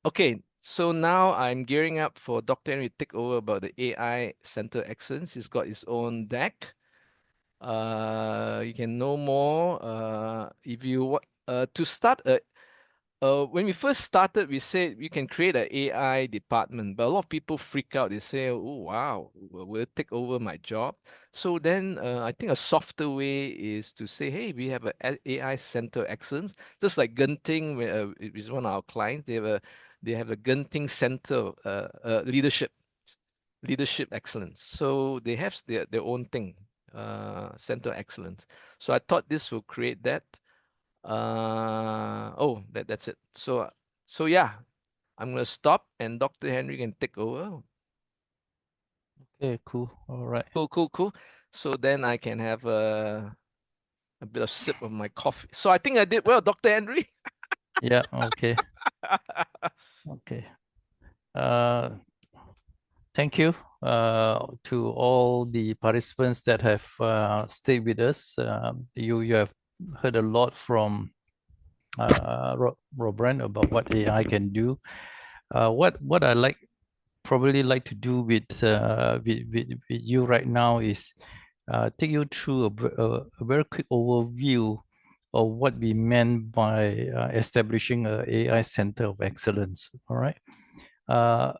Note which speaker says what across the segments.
Speaker 1: Okay, so now I'm gearing up for Dr. Henry to take over about the AI Center Excellence. He's got his own deck. You can know more if you want to start a when we first started, we said we can create an AI department, but a lot of people freak out. They say, "Oh, wow, will it take over my job?" So then, I think a softer way is to say, "Hey, we have a AI Center of Excellence," just like Genting, where it is one of our clients. They have a Genting Center of leadership excellence. So they have their own thing, Center of Excellence. So I thought this will create that. Oh, that's it. So yeah, I'm gonna stop and Dr. Henry can take over.
Speaker 2: Okay, cool. All right.
Speaker 1: Cool, cool, cool. So then I can have a bit of sip of my coffee. So I think I did well, Dr. Henry.
Speaker 2: Yeah, okay. Okay. Uh, Thank you to all the participants that have stayed with us. You have heard a lot from Robran about what AI can do. What I probably like to do with you right now is take you through a very quick overview of what we meant by establishing a AI Center of Excellence. All right. Uh,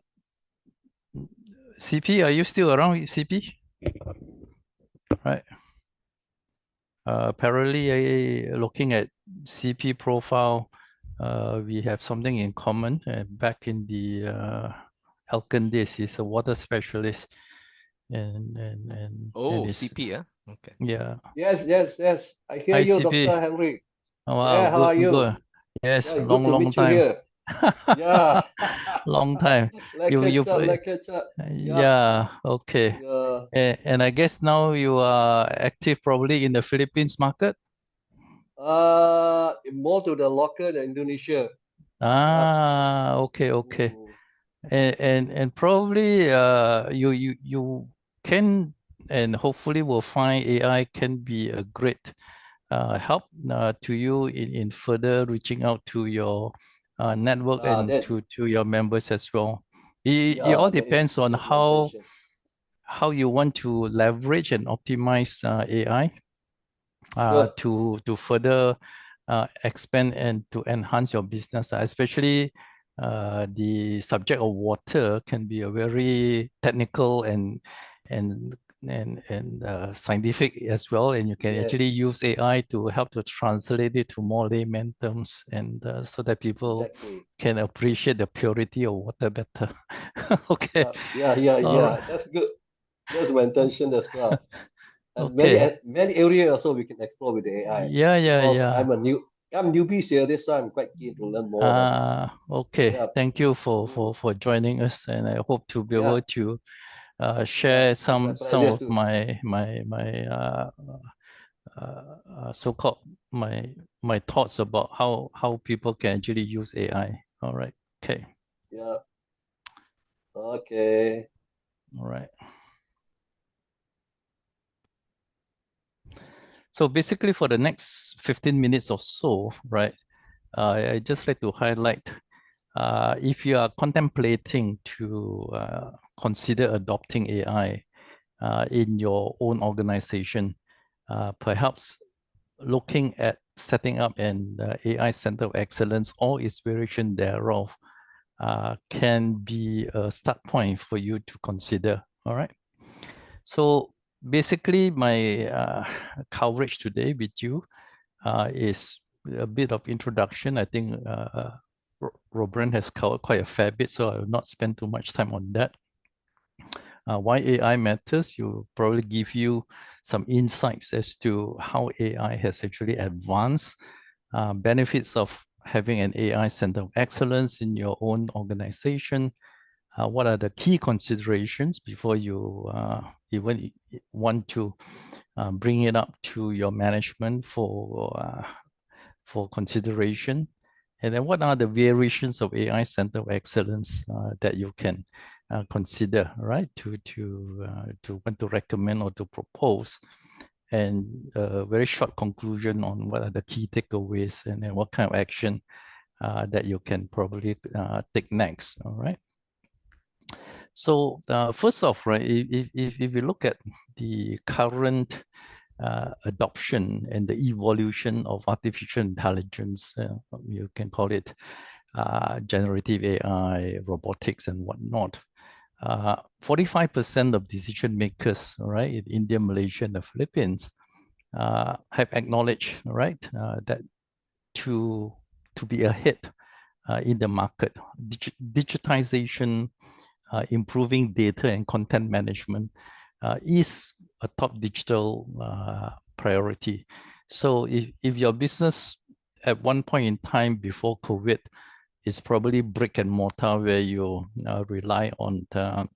Speaker 2: CP, are you still around, CP? Right. Apparently, looking at CP profile, we have something in common. Back in the Elkin days, he's a water specialist, and
Speaker 1: Oh,
Speaker 2: it's
Speaker 1: CP, yeah. Okay.
Speaker 2: yeah.
Speaker 3: Yes, yes, yes. I hear
Speaker 2: Hi,
Speaker 3: you,
Speaker 2: CP.
Speaker 3: Dr. Henry.
Speaker 2: Oh, wow,
Speaker 3: Yeah, how
Speaker 2: good,
Speaker 3: are you?
Speaker 2: good. Yes,
Speaker 3: Yeah, good to
Speaker 2: long
Speaker 3: meet you
Speaker 2: time.
Speaker 3: here. Yeah.
Speaker 2: Long time.
Speaker 3: Let's
Speaker 2: You
Speaker 3: catch
Speaker 2: you've
Speaker 3: up, let's catch up. Yeah,
Speaker 2: yeah, okay.
Speaker 3: yeah.
Speaker 2: And I guess now you are active probably in the Philippines market.
Speaker 3: More to the local than Indonesia. Yeah.
Speaker 2: Ah, okay, okay.
Speaker 3: Mm,
Speaker 2: And probably you can and hopefully will find AI can be a great help to you in further reaching out to your network and
Speaker 3: that
Speaker 2: to your members as well. It all
Speaker 3: yeah,
Speaker 2: depends on
Speaker 3: that's my intention.
Speaker 2: how you want to leverage and optimize AI
Speaker 3: Sure.
Speaker 2: to further expand and to enhance your business, especially the subject of water can be a very technical and scientific as well, and you can actually
Speaker 3: Yes,
Speaker 2: use AI to help to translate it to more layman terms, and so that people
Speaker 3: exactly.
Speaker 2: can appreciate the purity of water better. Okay,
Speaker 3: Yeah, yeah, yeah,
Speaker 2: all
Speaker 3: yeah.
Speaker 2: right,
Speaker 3: That's good. That's my intention as well. And
Speaker 2: okay,
Speaker 3: many areas also we can explore with the AI
Speaker 2: yeah, yeah,
Speaker 3: because
Speaker 2: yeah.
Speaker 3: I'm newbie here. This so I'm quite keen to learn more about this.
Speaker 2: Okay.
Speaker 3: Yeah.
Speaker 2: Thank you for
Speaker 3: Mm,
Speaker 2: joining us, and I hope to be
Speaker 3: yeah.
Speaker 2: able to
Speaker 3: Yeah.
Speaker 2: share
Speaker 3: It's my
Speaker 2: some
Speaker 3: pleasure
Speaker 2: of
Speaker 3: too.
Speaker 2: my so-called my my thoughts about how people can actually use AI. All right. Okay.
Speaker 3: Yeah. Okay.
Speaker 2: All right. So basically, for the next 15 minutes or so, right, I just like to highlight if you are contemplating to consider adopting AI in your own organization, perhaps looking at setting up an AI Center of Excellence or its variation thereof can be a start point for you to consider. All right. So basically, my coverage today with you is a bit of introduction. I think Robren has covered quite a fair bit, so I will not spend too much time on that. Why AI matters, will probably give you some insights as to how AI has actually advanced, benefits of having an AI Center of Excellence in your own organization. What are the key considerations before you even want to bring it up to your management for consideration? And then what are the variations of AI Center of Excellence that you can consider, right, to want to recommend or to propose? And a very short conclusion on what are the key takeaways and then what kind of action that you can probably take next. All right. So first off, right, if you look at the current adoption and the evolution of artificial intelligence, you can call it generative AI, robotics, and whatnot. 45% of decision makers, right, in India, Malaysia, and the Philippines have acknowledged, right, that to be ahead in the market, digitization, improving data and content management is a top digital priority. So if your business at one point in time before COVID is probably brick and mortar, where you rely on the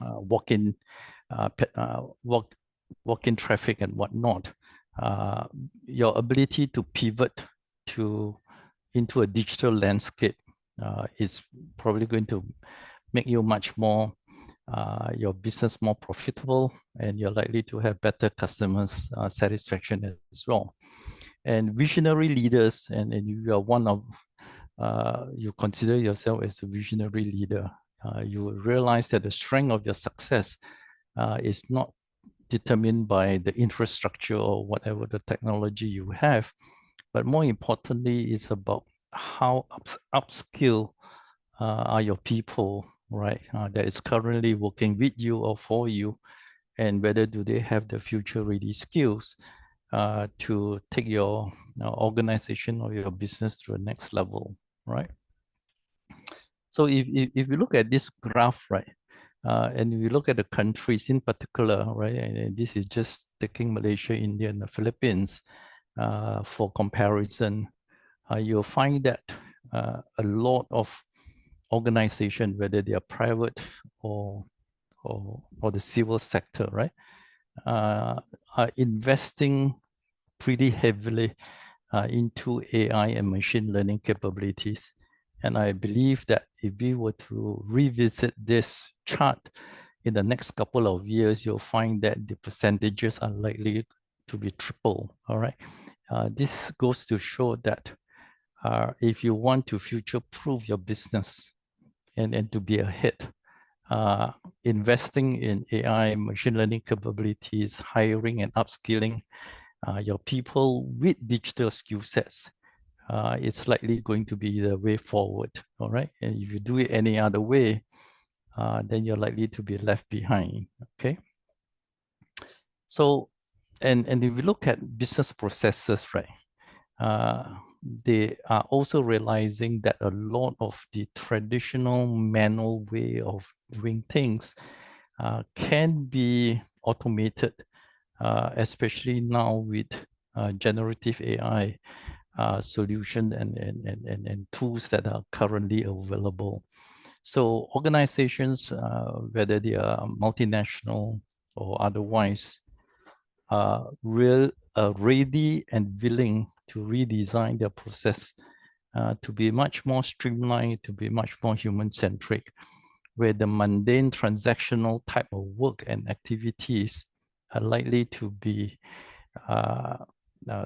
Speaker 2: walk-in traffic and whatnot, your ability to pivot into a digital landscape is probably going to make you much more, your business more profitable, and you're likely to have better customers satisfaction as well. And visionary leaders, and you are one of, you consider yourself as a visionary leader, you will realize that the strength of your success is not determined by the infrastructure or whatever the technology you have, but more importantly, it's about how upskill are your people, right, that is currently working with you or for you, and whether do they have the future-ready skills to take your organization or your business to the next level, right? So if you look at this graph, right, and if you look at the countries in particular, right, and this is just taking Malaysia, India, and the Philippines for comparison, you'll find that a lot of organizations, whether they are private or the civil sector, right, are investing pretty heavily into AI and machine learning capabilities. And I believe that if we were to revisit this chart in the next couple of years, you'll find that the percentages are likely to be triple. All right. This goes to show that if you want to future-proof your business and to be ahead, investing in AI, machine learning capabilities, hiring and upskilling your people with digital skill sets, it's likely going to be the way forward. All right. And if you do it any other way, then you're likely to be left behind. Okay. So, and if you look at business processes, right, they are also realizing that a lot of the traditional manual way of doing things can be automated, especially now with generative AI solution and tools that are currently available. So organizations, whether they are multinational or otherwise, ready and willing to redesign their process to be much more streamlined, to be much more human-centric, where the mundane transactional type of work and activities are likely to be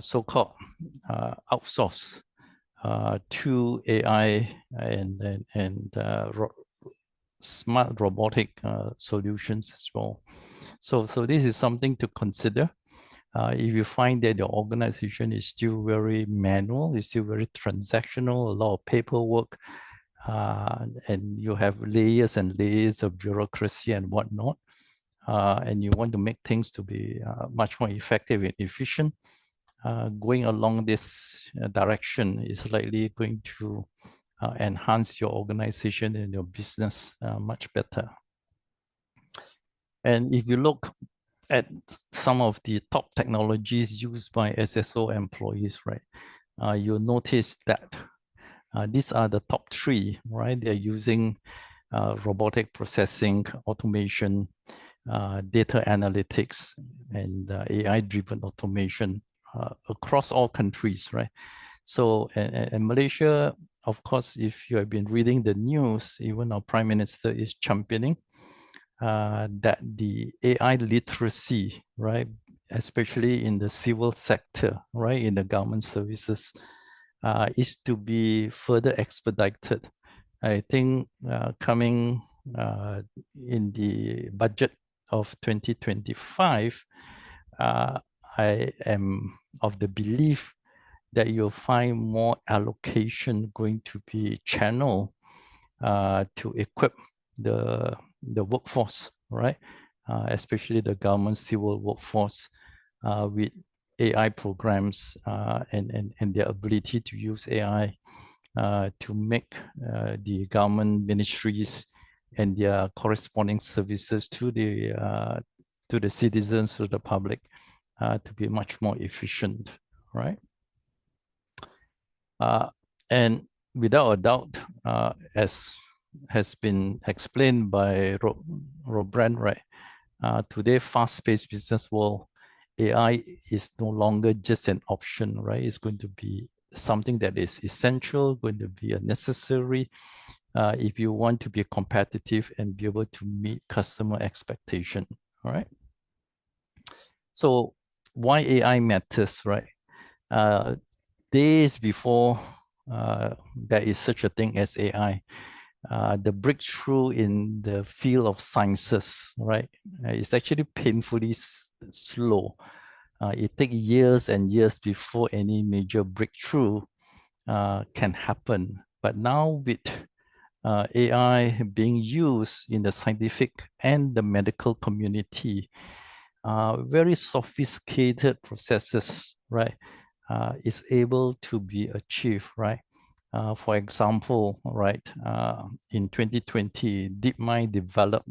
Speaker 2: so-called outsourced to AI and smart robotic solutions as well. So this is something to consider. If you find that your organization is still very manual, it's still very transactional, a lot of paperwork, and you have layers and layers of bureaucracy and whatnot, and you want to make things to be much more effective and efficient, going along this direction is likely going to enhance your organization and your business much better. And if you look at some of the top technologies used by SSO employees, right, you'll notice that these are the top three, right? They're using robotic processing, automation, data analytics, and AI-driven automation across all countries, right? So, and Malaysia, of course, if you have been reading the news, even our Prime Minister is championing that the AI literacy, right, especially in the civil sector, right, in the government services, is to be further expedited. I think coming in the budget of 2025, I am of the belief that you'll find more allocation going to be channeled to equip the workforce, right? Especially the government civil workforce with AI programs and their ability to use AI to make the government ministries and their corresponding services to the citizens, to the public, to be much more efficient, right? And without a doubt, as has been explained by Rob Brand, right? Today, fast-paced business world, AI is no longer just an option, right? It's going to be something that is essential, going to be a necessary if you want to be competitive and be able to meet customer expectation, all right? So why AI matters, right? Days before there is such a thing as AI, the breakthrough in the field of sciences, right, is actually painfully slow. It takes years and years before any major breakthrough can happen. But now with AI being used in the scientific and the medical community, very sophisticated processes, right, is able to be achieved, right? For example, right, in 2020, DeepMind developed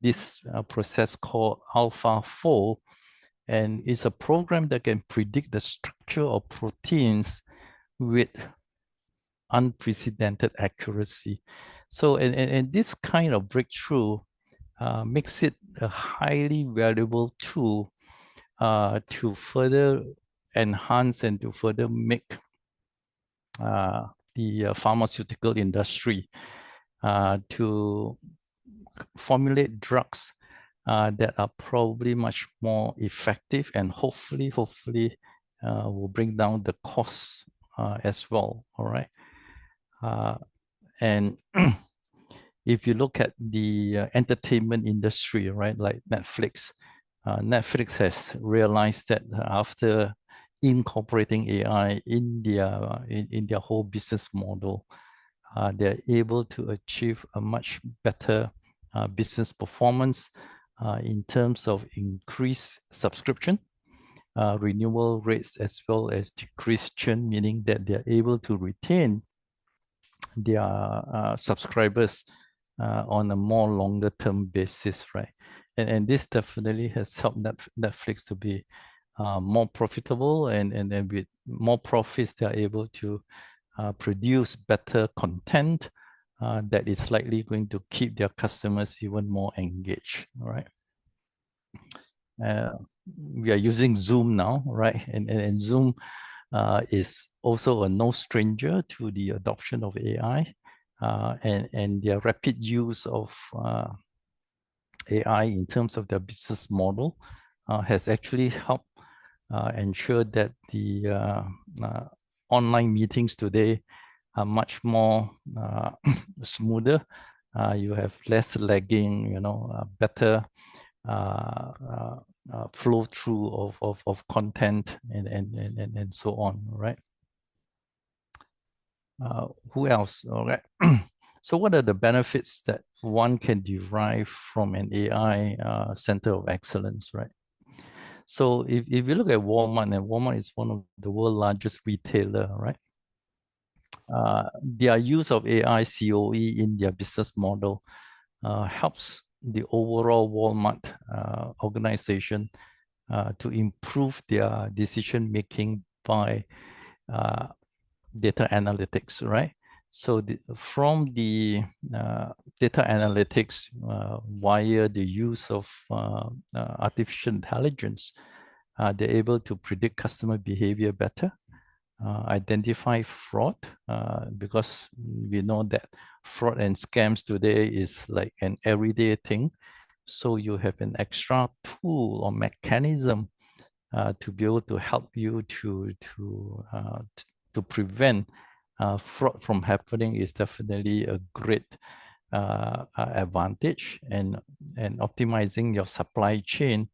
Speaker 2: this process called AlphaFold, and it's a program that can predict the structure of proteins with unprecedented accuracy. So, and this kind of breakthrough makes it a highly valuable tool to further enhance and to further make the pharmaceutical industry to formulate drugs that are probably much more effective and hopefully will bring down the costs as well, all right? And if you look at the entertainment industry, right, like Netflix, Netflix has realized that after incorporating AI in their whole business model, they're able to achieve a much better business performance in terms of increased subscription, renewal rates, as well as decreased churn, meaning that they're able to retain their subscribers on a more longer term basis, right? And this definitely has helped Netflix to be more profitable, and with more profits, they're able to produce better content that is likely going to keep their customers even more engaged, all right? We are using Zoom now, right? And Zoom is also no stranger to the adoption of AI, and their rapid use of AI in terms of their business model has actually helped ensure that the online meetings today are much more smoother. You have less lagging, better flow through of content and so on, right? Who else? All right. So what are the benefits that one can derive from an AI center of excellence, right? So if you look at Walmart, and Walmart is one of the world's largest retailer, right? Their use of AI COE in their business model helps the overall Walmart organization to improve their decision making by data analytics, right? So from the data analytics via the use of artificial intelligence, they're able to predict customer behavior better, identify fraud, because we know that fraud and scams today is like an everyday thing. So you have an extra tool or mechanism to be able to help you to to prevent fraud from happening is definitely a great advantage. And optimizing your supply chain,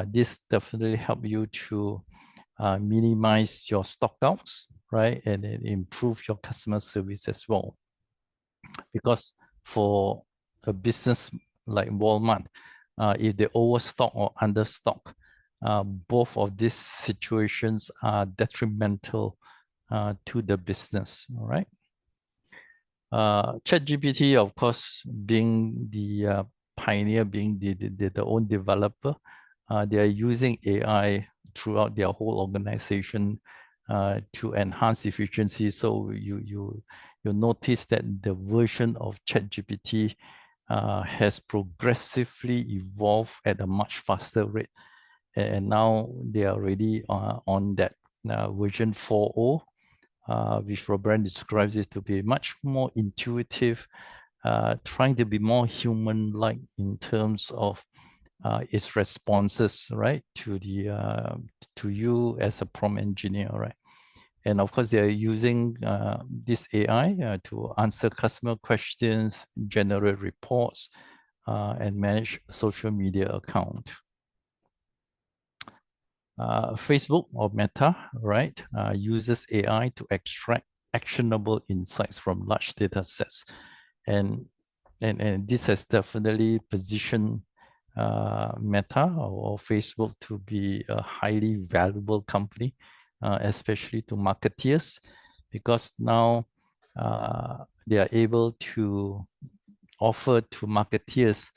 Speaker 2: this definitely help you to minimize your stockouts, right? And improve your customer service as well. Because for a business like Walmart, if they overstock or understock, both of these situations are detrimental to the business, all right? ChatGPT, of course, being the pioneer, being the own developer, they are using AI throughout their whole organization to enhance efficiency. So you notice that the version of ChatGPT has progressively evolved at a much faster rate. And now they are already on that version 4.0, which Robert describes it to be much more intuitive, trying to be more human-like in terms of its responses, right, to you as a prompt engineer, right? And of course, they're using this AI to answer customer questions, generate reports, and manage social media account. Facebook or Meta, right, uses AI to extract actionable insights from large data sets. And this has definitely positioned Meta or Facebook to be a highly valuable company, especially to marketeers, because now they are able to offer to marketeers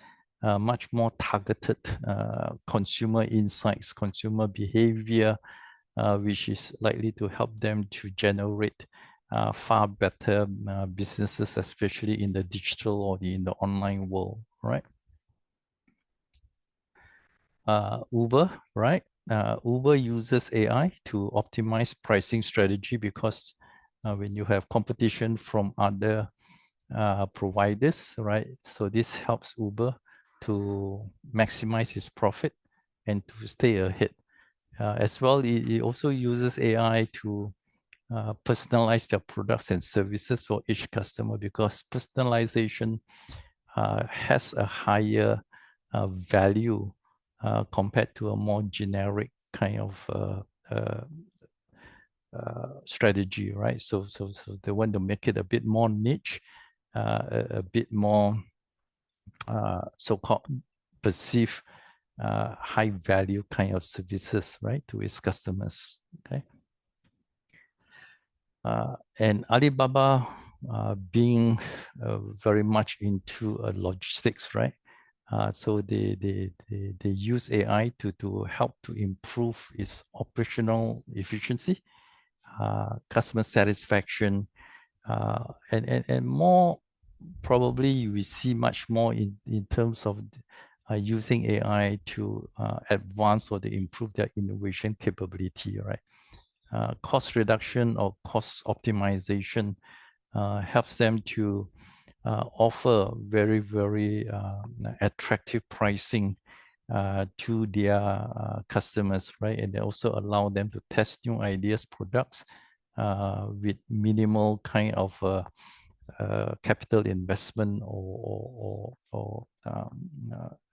Speaker 2: much more targeted consumer insights, consumer behavior, which is likely to help them to generate far better businesses, especially in the digital or in the online world, right? Uber, right? Uber uses AI to optimize pricing strategy because when you have competition from other providers, right? So this helps Uber to maximize its profit and to stay ahead. As well, it also uses AI to personalize their products and services for each customer, because personalization has a higher value compared to a more generic kind of strategy, right? So they want to make it a bit more niche, a bit more so-called perceived high value kind of services, right, to its customers. Okay. And Alibaba being very much into logistics, right? So they use AI to help to improve its operational efficiency, customer satisfaction, and more probably we see much more in terms of using AI to advance or to improve their innovation capability, right? Cost reduction or cost optimization helps them to offer very, very attractive pricing to their customers, right? And they also allow them to test new ideas, products with minimal kind of capital investment or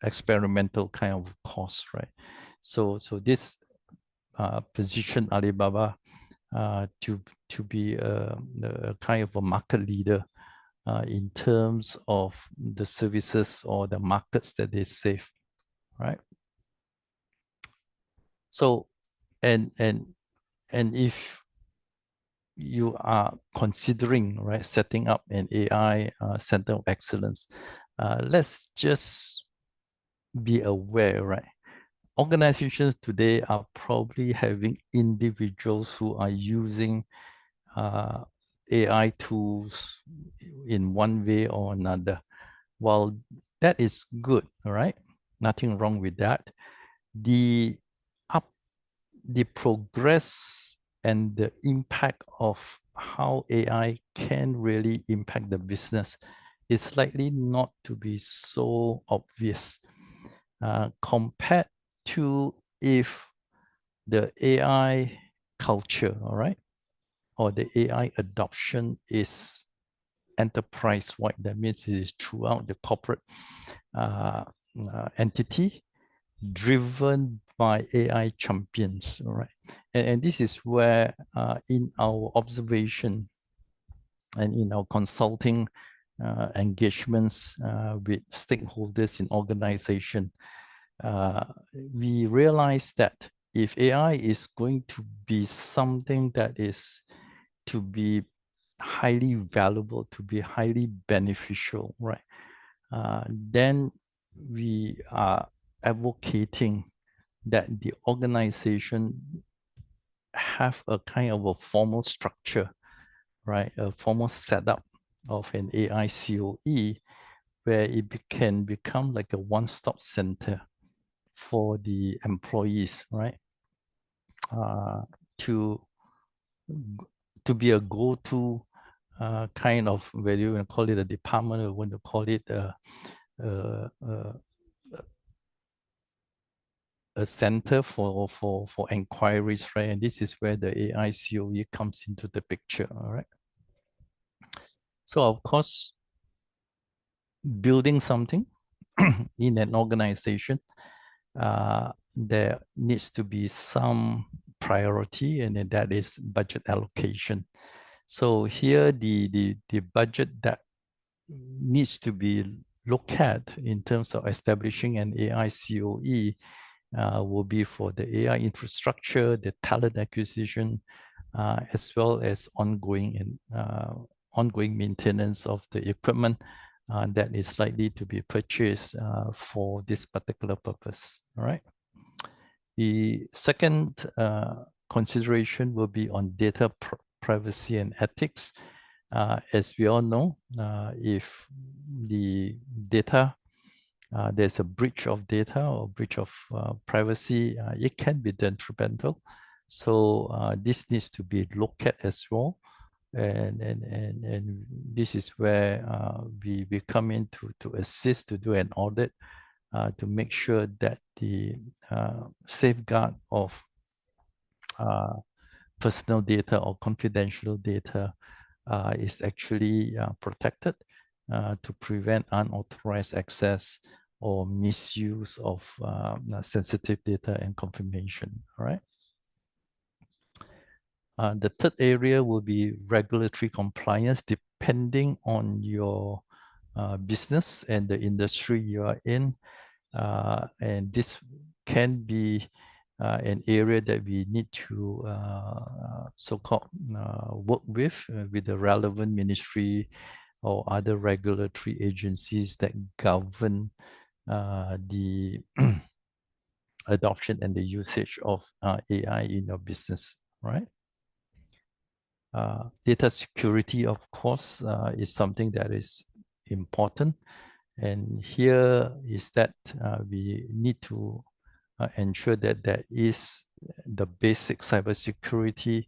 Speaker 2: experimental kind of cost, right? So this position Alibaba to be a kind of a market leader in terms of the services or the markets that they serve, right? So, and if you are considering, right, setting up an AI center of excellence, let's just be aware, right? Organizations today are probably having individuals who are using AI tools in one way or another. While that is good, all right? Nothing wrong with that. The progress and the impact of how AI can really impact the business is likely not to be so obvious compared to if the AI culture, all right, or the AI adoption is enterprise-wide. That means it is throughout the corporate entity, driven by AI champions, all right? And this is where in our observation and in our consulting engagements with stakeholders in organization, we realize that if AI is going to be something that is to be highly valuable, to be highly beneficial, right? Then we are advocating that the organization have a kind of a formal structure, right? A formal setup of an AI COE where it can become like a one-stop center for the employees, right? To be a go-to kind of, whether you want to call it a department or want to call it a center for inquiries, right? And this is where the AI COE comes into the picture, all right? So of course, building something in an organization, there needs to be some priority, and that is budget allocation. So here, the budget that needs to be looked at in terms of establishing an AI COE will be for the AI infrastructure, the talent acquisition, as well as ongoing maintenance of the equipment that is likely to be purchased for this particular purpose. All right. The second consideration will be on data privacy and ethics. As we all know, if the data, there's a breach of data or breach of privacy, it can be detrimental. So this needs to be looked at as well. And this is where we come in to assist, to do an audit, to make sure that the safeguard of personal data or confidential data is actually protected to prevent unauthorized access or misuse of sensitive data and confirmation, all right? The third area will be regulatory compliance, depending on your business and the industry you are in. And this can be an area that we need to so-called work with the relevant ministry or other regulatory agencies that govern the adoption and the usage of AI in your business, right? Data security, of course, is something that is important. And here is that we need to ensure that there is the basic cybersecurity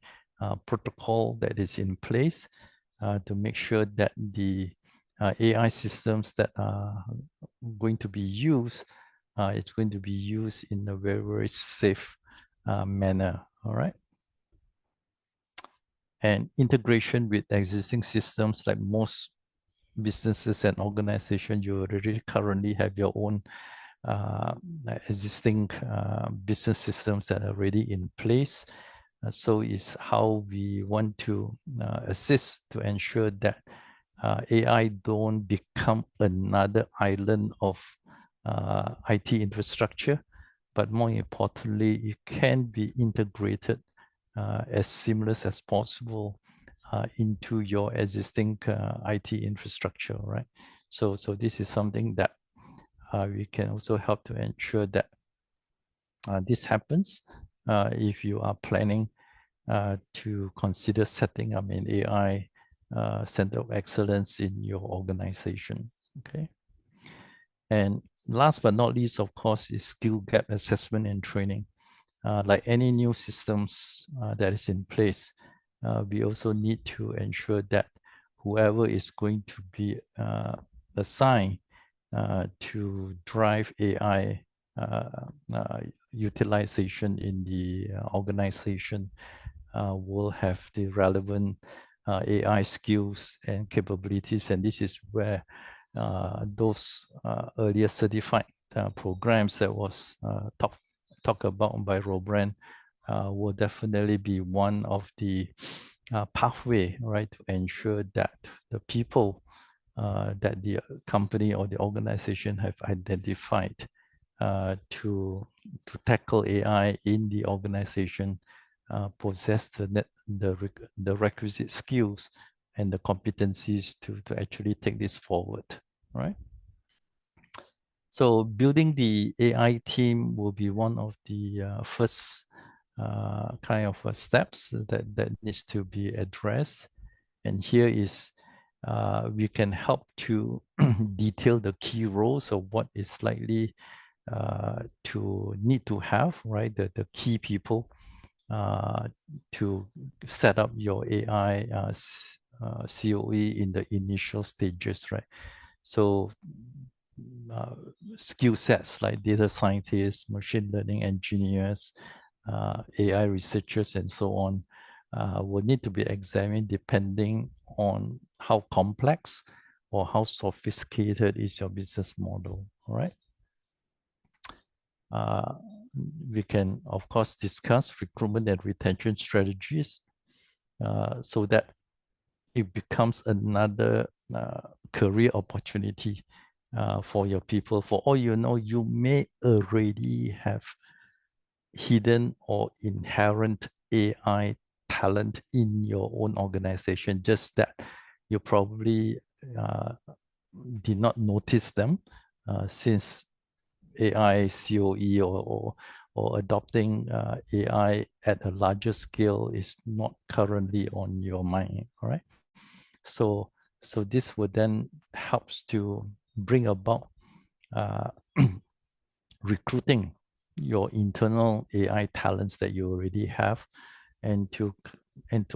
Speaker 2: protocol that is in place to make sure that the AI systems that are going to be used, it's going to be used in a very, very safe manner, all right? And integration with existing systems, like most businesses and organizations, you already currently have your own existing business systems that are already in place. So is how we want to assist to ensure that AI don't become another island of IT infrastructure, but more importantly, it can be integrated as seamless as possible into your existing IT infrastructure, right? So this is something that we can also help to ensure that this happens if you are planning to consider setting up an AI Center of Excellence in your organization, okay? And last but not least, of course, is skill gap assessment and training. Like any new systems that is in place, we also need to ensure that whoever is going to be assigned to drive AI utilization in the organization will have the relevant AI skills and capabilities. And this is where those earlier certified programs that was talked about by Robran will definitely be one of the pathway, right, to ensure that the people that the company or the organization have identified to tackle AI in the organization possess the requisite skills and the competencies to actually take this forward, right? So building the AI team will be one of the first kind of steps that needs to be addressed. And here is we can help to detail the key roles of what is likely to need to have, right? The key people to set up your AI COE in the initial stages, right? So skill sets like data scientists, machine learning engineers, AI researchers, and so on will need to be examined depending on how complex or how sophisticated is your business model, all right? We can, of course, discuss recruitment and retention strategies so that it becomes another career opportunity for your people. For all you know, you may already have hidden or inherent AI talent in your own organization, just that you probably did not notice them since AI COE or adopting AI at a larger scale is not currently on your mind, all right? So this would then helps to bring about recruiting your internal AI talents that you already have, and to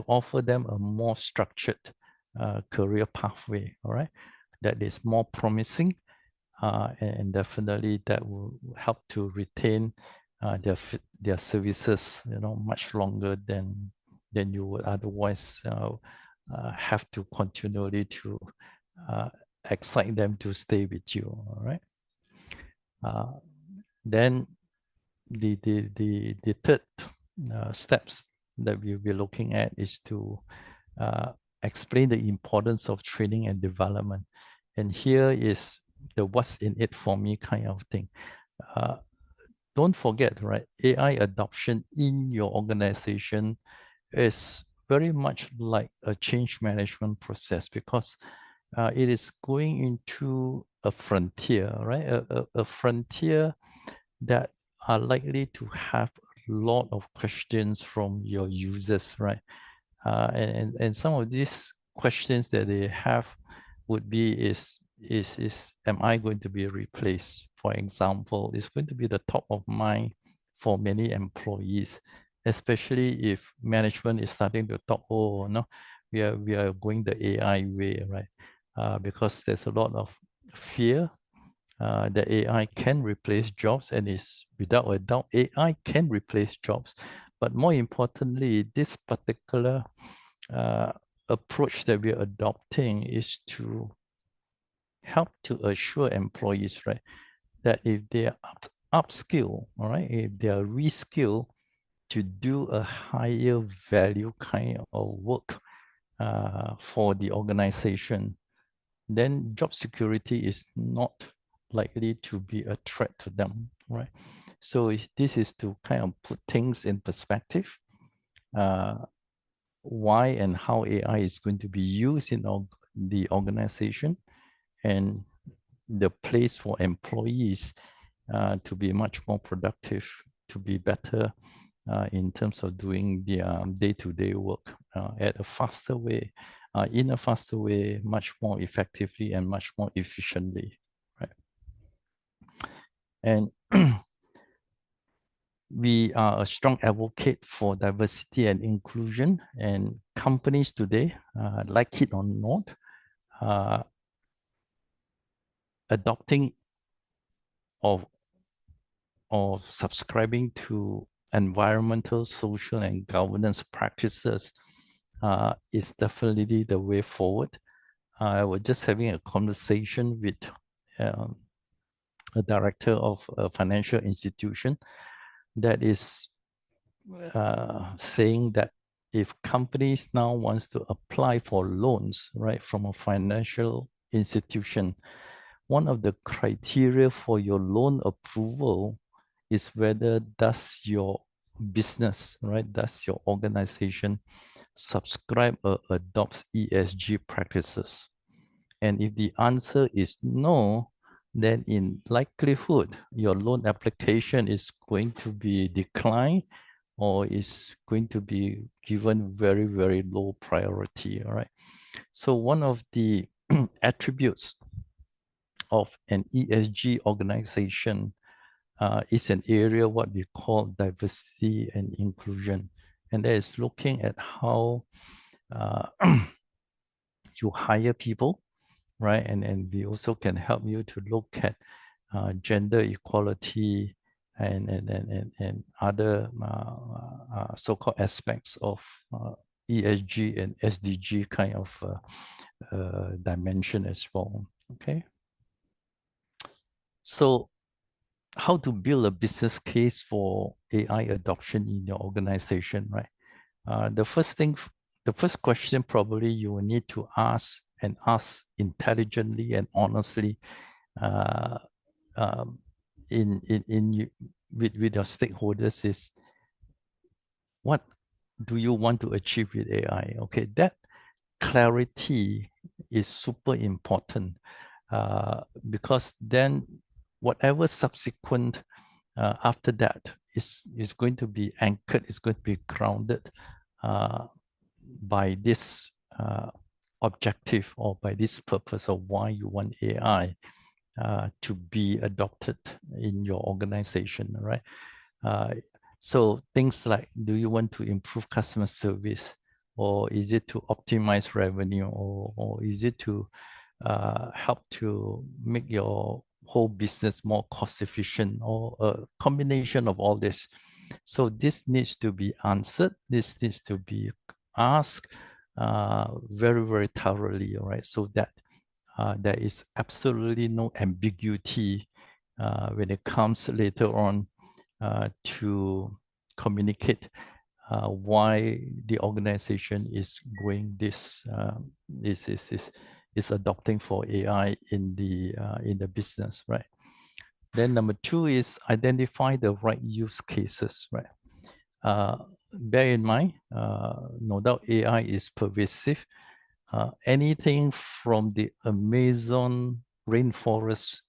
Speaker 2: offer them a more structured career pathway, all right, that is more promising, and definitely that will help to retain their services, you know, much longer than you would otherwise have to continually to excite them to stay with you, all right? Then the third steps that we'll be looking at is to explain the importance of training and development. And here is the what's in it for me kind of thing. Don't forget, right? AI adoption in your organization is very much like a change management process, because it is going into a frontier, right? A frontier that are likely to have a lot of questions from your users, right? And some of these questions that they have would be is am I going to be replaced? For example, it's going to be the top of mind for many employees, especially if management is starting to talk, oh no, we are going the AI way, right? Because there's a lot of fear that AI can replace jobs, and is without a doubt AI can replace jobs. But more importantly, this particular approach that we're adopting is to help to assure employees, right, that if they are upskill, all right, if they are reskill to do a higher value kind of work for the organization, then job security is not likely to be a threat to them, right? So this is to kind of put things in perspective, why and how AI is going to be used in the organization, and the place for employees to be much more productive, to be better in terms of doing their day-to-day work at a faster way, in a faster way, much more effectively and much more efficiently, right? And we are a strong advocate for diversity and inclusion, and companies today, like it or not, adopting or subscribing to environmental, social, and governance practices is definitely the way forward. I was just having a conversation with a director of a financial institution that is saying that if companies now wants to apply for loans, right, from a financial institution, one of the criteria for your loan approval is whether does your business, right, does your organization subscribe or adopts ESG practices. And if the answer is no, then in likelihood, your loan application is going to be declined or is going to be given very, very low priority, all right? So one of the attributes of an ESG organization is an area what we call diversity and inclusion. And that is looking at how you hire people, right? And we also can help you to look at gender equality and other so-called aspects of ESG and SDG kind of dimension as well, okay? So how to build a business case for AI adoption in your organization, right? The first question probably you will need to ask and ask intelligently and honestly with your stakeholders is, what do you want to achieve with AI? Okay, that clarity is super important because then whatever subsequent after that is going to be anchored, is going to be grounded by this objective or by this purpose of why you want AI to be adopted in your organization, right? So things like, do you want to improve customer service, or is it to optimize revenue, or is it to help to make your whole business more cost efficient, or a combination of all this? So this needs to be answered. This needs to be asked very, very thoroughly, all right? So that there is absolutely no ambiguity when it comes later on to communicate why the organization is going this is adopting for AI in the business, right? Then number two is identify the right use cases, right? Bear in mind, no doubt AI is pervasive. Anything from the Amazon rainforest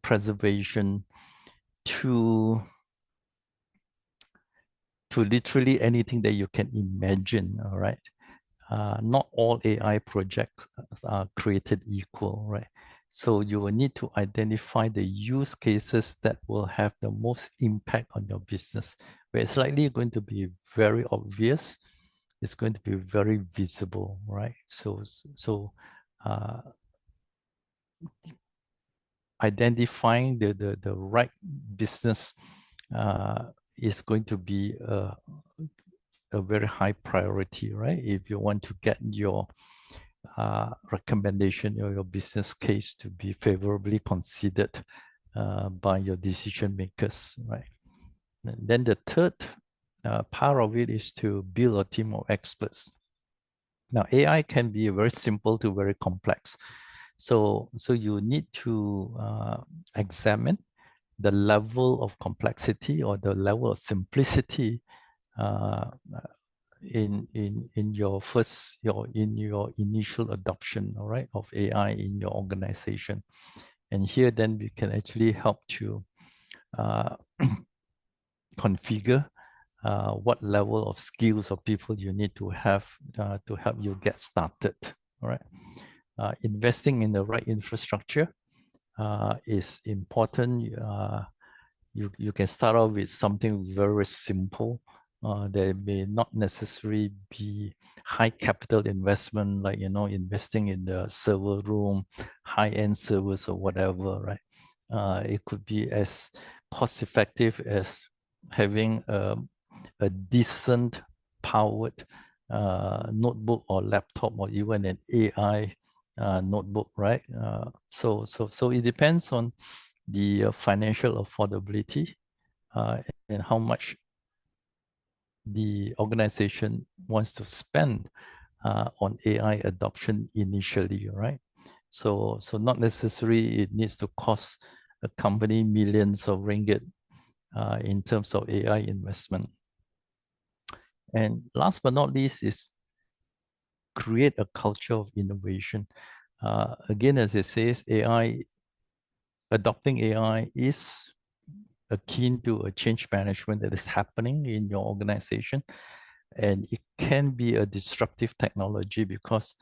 Speaker 2: preservation to literally anything that you can imagine, all right? Not all AI projects are created equal, right? So you will need to identify the use cases that will have the most impact on your business, where it's likely going to be very obvious, it's going to be very visible, right? So identifying the right business is going to be a very high priority, right? If you want to get your recommendation or your business case to be favorably considered by your decision makers, right? And then the third part of it is to build a team of experts. Now, AI can be very simple to very complex. So you need to examine the level of complexity or the level of simplicity in your initial adoption, all right, of AI in your organization. And here then we can actually help to configure what level of skills of people you need to have to help you get started, all right? Investing in the right infrastructure is important. You can start off with something very simple. There may not necessarily be high capital investment, like, you know, investing in the server room, high-end servers or whatever, right? It could be as cost effective as having a decent powered notebook or laptop or even an AI notebook, right? So it depends on the financial affordability and how much the organization wants to spend on AI adoption initially, right? So not necessarily it needs to cost a company millions of ringgit in terms of AI investment. And last but not least is create a culture of innovation. Again, as it says, adopting AI is akin to a change management that is happening in your organization. And it can be a disruptive technology because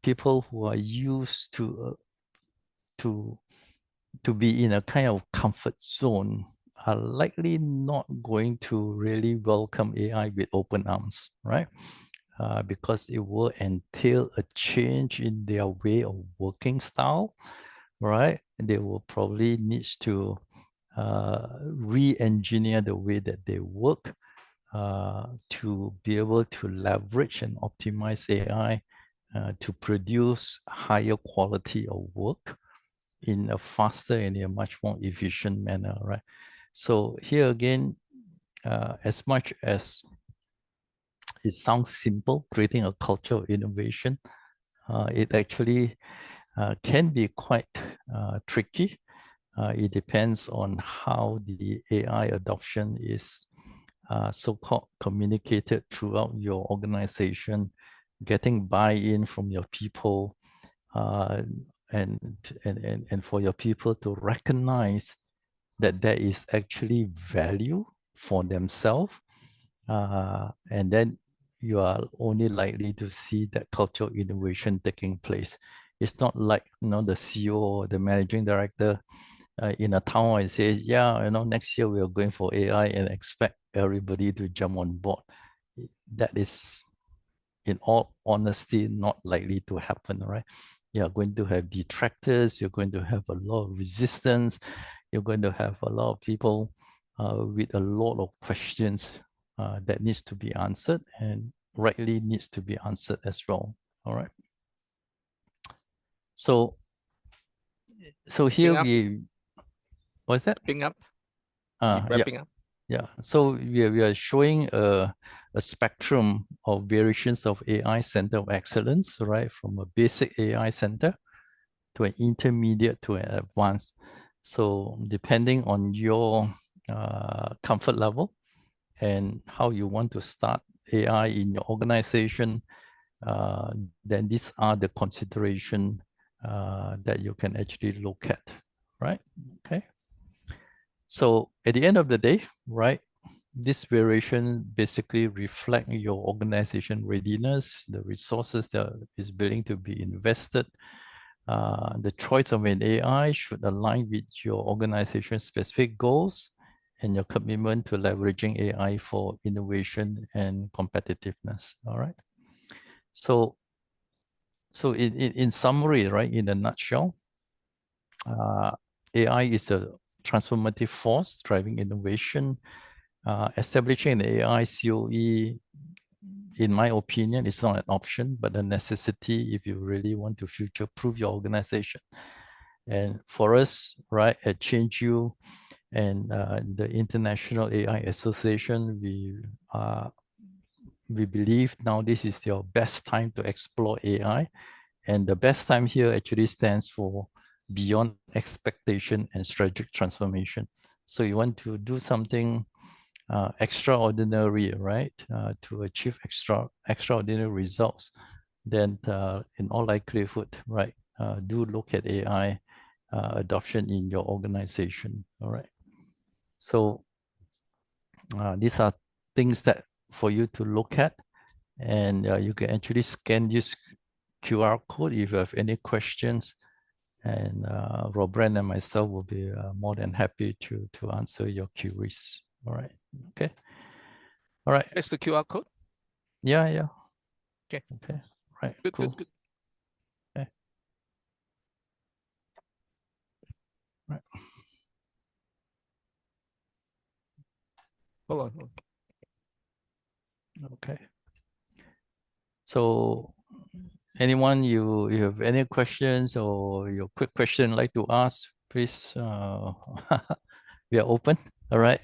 Speaker 2: people who are used to be in a kind of comfort zone are likely not going to really welcome AI with open arms, right? Because it will entail a change in their way of working style, right? And they will probably need to re-engineer the way that they work to be able to leverage and optimize AI to produce higher quality of work in a faster and a much more efficient manner, right? So here again, as much as it sounds simple, creating a culture of innovation, it actually can be quite tricky. It depends on how the AI adoption is so-called communicated throughout your organization, getting buy-in from your people, and for your people to recognize that there is actually value for themselves, and then you are only likely to see that cultural innovation taking place. It's not like the CEO or the managing director in a town and says, yeah, next year we are going for AI and expect everybody to jump on board. That is, in all honesty, not likely to happen, right? You're going to have detractors, you're going to have a lot of resistance, you're going to have a lot of people with a lot of questions that needs to be answered and rightly needs to be answered as well, all right? So here what's that?
Speaker 1: Wrapping up.
Speaker 2: Yeah.
Speaker 1: Wrapping up.
Speaker 2: Yeah, so we are showing a spectrum of variations of AI center of excellence, right? From a basic AI center to an intermediate to an advanced. So depending on your comfort level and how you want to start AI in your organization, then these are the consideration that you can actually look at, right? Okay. So at the end of the day, right, this variation basically reflect your organization readiness, the resources that is willing to be invested. The choice of an AI should align with your organization's specific goals and your commitment to leveraging AI for innovation and competitiveness. All right. So in summary, right, in a nutshell, AI is a transformative force driving innovation. Establishing an AI COE, in my opinion, is not an option, but a necessity if you really want to future-proof your organization. And for us, right, at ChangeU and the International AI Association, we believe now this is your best time to explore AI. And the best time here actually stands for beyond expectation and strategic transformation. So you want to do something extraordinary, right? To achieve extraordinary results, then in all likelihood, right, do look at AI adoption in your organization. All right. So these are things that for you to look at, and you can actually scan this QR code if you have any questions, and Robren and myself will be more than happy to answer your queries. All right. Okay. All right.
Speaker 1: Where's the QR code?
Speaker 2: Yeah.
Speaker 1: Okay.
Speaker 2: Okay. Right.
Speaker 1: Good,
Speaker 2: cool.
Speaker 1: good.
Speaker 2: Okay. Right.
Speaker 1: Hold on.
Speaker 2: Okay. So anyone you have any questions or your quick question like to ask, please we are open. All right.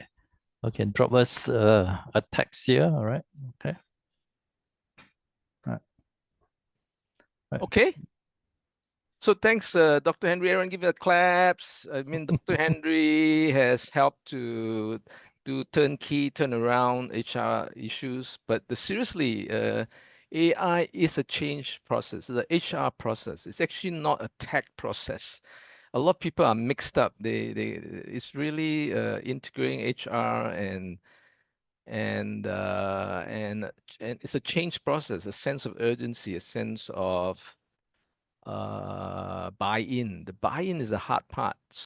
Speaker 2: Okay, drop us a text here. All right. Okay. All right. Right.
Speaker 1: Okay. So thanks, Dr. Henry. Everyone give it a claps. I mean, Dr. Henry has helped to do turnkey, turnaround HR issues. But seriously, AI is a change process. It's an HR process. It's actually not a tech process. A lot of people are mixed up. It's really integrating HR and it's a change process, a sense of urgency, a sense of buy-in. The buy-in is the hard part.